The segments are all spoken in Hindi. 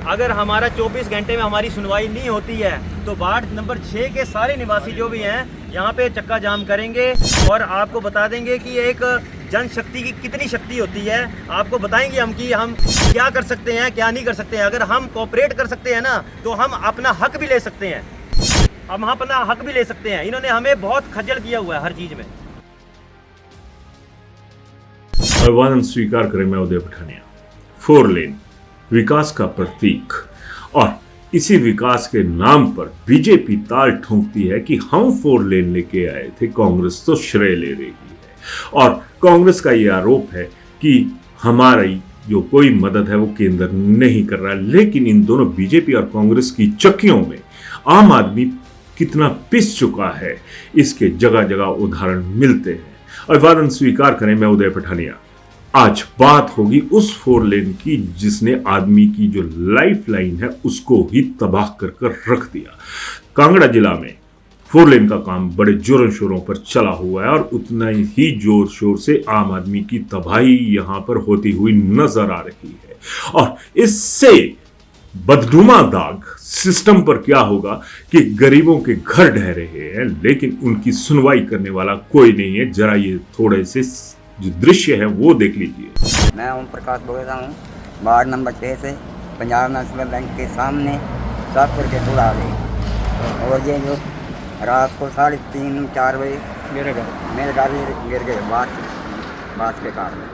अगर हमारा 24 घंटे में हमारी सुनवाई नहीं होती है तो वार्ड नंबर 6 के सारे निवासी जो भी हैं यहाँ पे चक्का जाम करेंगे और आपको बता देंगे कि एक जनशक्ति की कितनी शक्ति होती है। आपको बताएंगे हम कि हम क्या कर सकते हैं, क्या नहीं कर सकते हैं। अगर हम कोऑपरेट कर सकते हैं ना तो हम अपना हक भी ले सकते हैं, हम अपना हक भी ले सकते हैं। इन्होंने हमें बहुत खज्जल किया हुआ है हर चीज़ में। अभिवादन स्वीकार करें मैं उदय पठानिया। 4 लेन विकास का प्रतीक, और इसी विकास के नाम पर बीजेपी ताल ठोंकती है कि हम 4 लेन लेके आए थे, कांग्रेस तो श्रेय ले रही है। और कांग्रेस का यह आरोप है कि हमारी जो कोई मदद है वो केंद्र नहीं कर रहा है। लेकिन इन दोनों बीजेपी और कांग्रेस की चक्कियों में आम आदमी कितना पिस चुका है, इसके जगह जगह उदाहरण मिलते हैं। अभिवादन स्वीकार करें मैं उदय पठानिया। आज बात होगी उस 4 लेन की जिसने आदमी की जो लाइफ लाइन है उसको ही तबाह कर रख दिया। कांगड़ा जिला में 4 लेन का काम बड़े जोरों शोरों पर चला हुआ है और उतना ही जोर शोर से आम आदमी की तबाही यहां पर होती हुई नजर आ रही है। और इससे बदनुमा दाग सिस्टम पर क्या होगा कि गरीबों के घर ढह रहे हैं लेकिन उनकी सुनवाई करने वाला कोई नहीं है। जरा ये थोड़े से जो दृश्य है वो देख लीजिए। मैं ओम प्रकाश बोल रहा हूँ, वार्ड नंबर 6 से, पंजाब नेशनल बैंक के सामने शाहपुर के थोड़ा आगे। और ये जो रात को 3:30-4 बजे मेरे गाड़ी गिर गए बात के कारण।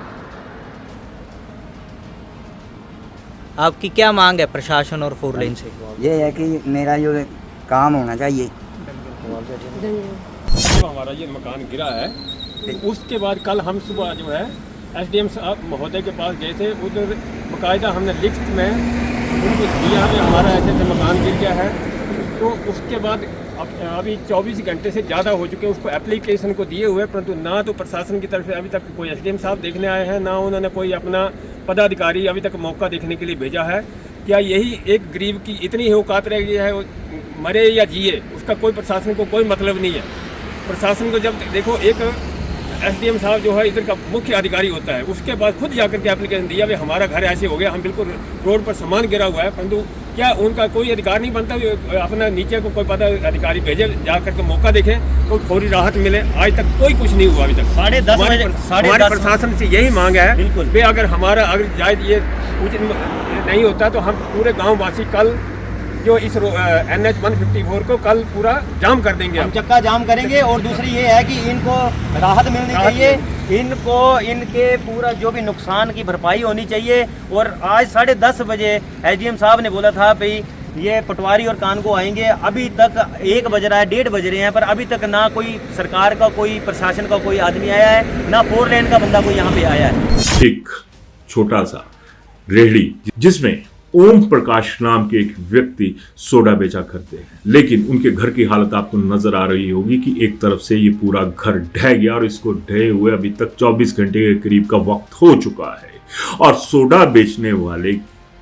आपकी क्या मांग है प्रशासन और 4 लेन से? ये है कि मेरा जो काम होना चाहिए। हमारा ये मकान गिरा है, उसके बाद कल हम सुबह जो है एसडीएम साहब महोदय के पास गए थे। उधर बाकायदा हमने लिखित में उनको दिया कि हमारा ऐसे ऐसे मकान गिर गया है। तो उसके बाद अभी 24 घंटे से ज़्यादा हो चुके हैं उसको एप्लीकेशन को दिए हुए, परंतु ना तो प्रशासन की तरफ से अभी तक कोई एसडीएम साहब देखने आए हैं, ना उन्होंने कोई अपना पदाधिकारी अभी तक मौका देखने के लिए भेजा है। क्या यही एक गरीब की इतनी ही औकात रह गई है, मरे या जिए उसका कोई प्रशासन को कोई मतलब नहीं है। प्रशासन को जब देखो एक एसडीएम साहब जो है इधर का मुख्य अधिकारी होता है, उसके बाद खुद जाकर के एप्लीकेशन दिया, भाई हमारा घर ऐसे हो गया, हम बिल्कुल रोड पर सामान गिरा हुआ है, परंतु क्या उनका कोई अधिकार नहीं बनता अपना नीचे को कोई पता अधिकारी भेजे, जाकर के मौका देखे तो थोड़ी राहत मिले। आज तक कोई कुछ नहीं हुआ अभी तक। 10:30 बजे हमारे प्रशासन से यही मांग है बिल्कुल भाई, अगर हमारा अगर जायज ये उचित नहीं होता तो हम पूरे गाँव वासी कल जो इस NH 154 को कल पूरा जाम कर देंगे, हम चक्का जाम करेंगे। और दूसरी ये है कि इनको राहत मिलनी चाहिए, इनको इनके पूरा जो भी नुकसान की भरपाई होनी चाहिए। और आज 10:30 बजे एसडीएम साहब ने बोला था भाई ये पटवारी और कानगो आएंगे, अभी तक 1 बज रहा है, 1:30 बज रहे हैं, पर अभी तक ना कोई सरकार का कोई प्रशासन का कोई आदमी आया है, ना 4 लेन का बंदा कोई यहाँ पे आया है। एक छोटा सा रेहड़ी जिसमें ओम प्रकाश नाम के एक व्यक्ति सोडा बेचा करते हैं, लेकिन उनके घर की हालत आपको नजर आ रही होगी कि एक तरफ से ये पूरा घर ढह गया और इसको ढहे हुए अभी तक 24 घंटे के करीब का वक्त हो चुका है। और सोडा बेचने वाले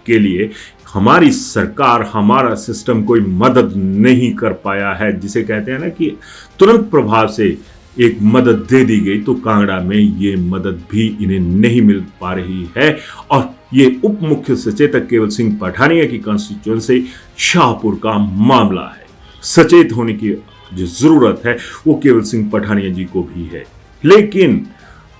के लिए हमारी सरकार, हमारा सिस्टम कोई मदद नहीं कर पाया है। जिसे कहते हैं ना कि तुरंत प्रभाव से एक मदद दे दी गई, तो कांगड़ा में ये मदद भी इन्हें नहीं मिल पा रही है। और ये उप मुख्य सचेतक केवल सिंह पठानिया की कॉन्स्टिट्यूएंसी शाहपुर का मामला है। सचेत होने की जो जरूरत है वो केवल सिंह पठानिया जी को भी है, लेकिन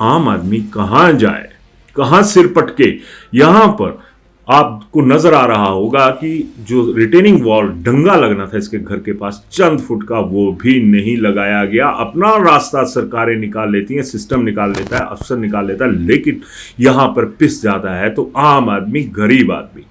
आम आदमी कहां जाए, कहां सिर पटके। यहां पर आपको नजर आ रहा होगा कि जो रिटेनिंग वॉल डंगा लगना था इसके घर के पास चंद फुट का, वो भी नहीं लगाया गया। अपना रास्ता सरकारें निकाल लेती हैं, सिस्टम निकाल लेता है, अफसर निकाल लेता है, लेकिन यहां पर पिस जाता है तो आम आदमी, गरीब आदमी।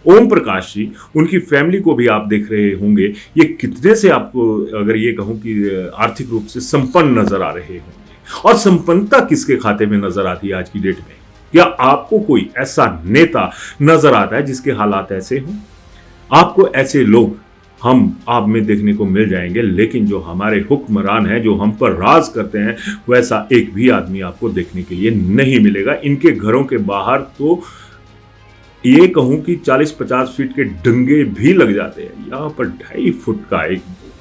ओम प्रकाश जी, उनकी फैमिली को भी आप देख रहे होंगे, ये कितने से आपको अगर ये कहूं कि आर्थिक रूप से संपन्न नजर आ रहे होंगे। और संपन्नता किसके खाते में नजर आती है आज की डेट में? क्या आपको कोई ऐसा नेता नजर आता है जिसके हालात ऐसे हों? आपको ऐसे लोग हम आप में देखने को मिल जाएंगे, लेकिन जो हमारे हुक्मरान हैं, जो हम पर राज करते हैं, वैसा एक भी आदमी आपको देखने के लिए नहीं मिलेगा। इनके घरों के बाहर तो ये कहूं कि 40-50 फीट के डंगे भी लग जाते हैं। यहाँ पर 2.5 फुट का,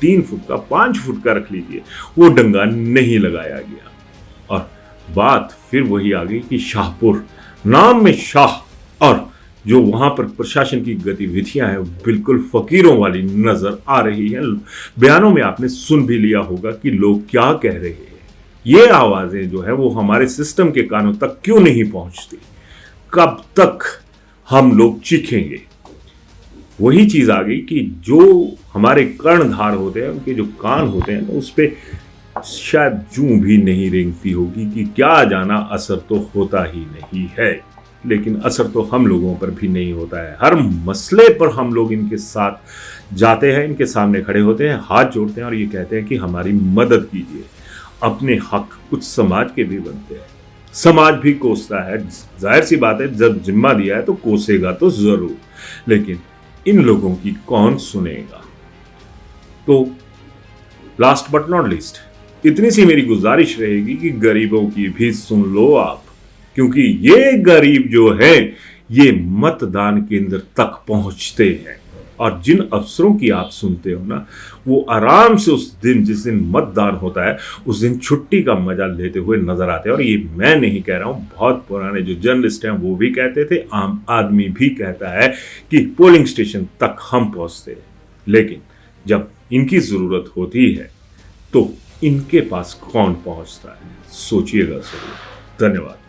3 फुट का, 5 फुट का रख लीजिए, वो डंगा नहीं लगाया गया। और बात फिर वही आ गई कि शाहपुर, नाम में शाह और जो वहां पर प्रशासन की गतिविधियां हैं बिल्कुल फकीरों वाली नजर आ रही हैं। बयानों में आपने सुन भी लिया होगा कि लोग क्या कह रहे हैं। ये आवाजें जो है वो हमारे सिस्टम के कानों तक क्यों नहीं पहुंचती? कब तक हम लोग चीखेंगे? वही चीज आ गई कि जो हमारे कर्णधार होते हैं, उनके जो कान होते हैं, उस पर शायद जूं भी नहीं रेंगती होगी कि क्या जाना, असर तो होता ही नहीं है। लेकिन असर तो हम लोगों पर भी नहीं होता है। हर मसले पर हम लोग इनके साथ जाते हैं, इनके सामने खड़े होते हैं, हाथ जोड़ते हैं और ये कहते हैं कि हमारी मदद कीजिए। अपने हक कुछ समाज के भी बनते हैं, समाज भी कोसता है। जाहिर सी बात है, जब जिम्मा दिया है तो कोसेगा तो जरूर, लेकिन इन लोगों की कौन सुनेगा? तो लास्ट बट नॉट लीस्ट, इतनी सी मेरी गुजारिश रहेगी कि गरीबों की भी सुन लो आप, क्योंकि ये गरीब जो है ये मतदान केंद्र तक पहुंचते हैं और जिन अफसरों की आप सुनते हो ना, वो आराम से उस दिन, जिस दिन मतदान होता है, उस दिन छुट्टी का मजा लेते हुए नजर आते हैं। और ये मैं नहीं कह रहा हूं, बहुत पुराने जो जर्नलिस्ट हैं वो भी कहते थे, आम आदमी भी कहता है कि पोलिंग स्टेशन तक हम पहुंचते हैं। लेकिन जब इनकी जरूरत होती है तो इनके पास कौन पहुंचता है? सोचिएगा जरूर। धन्यवाद।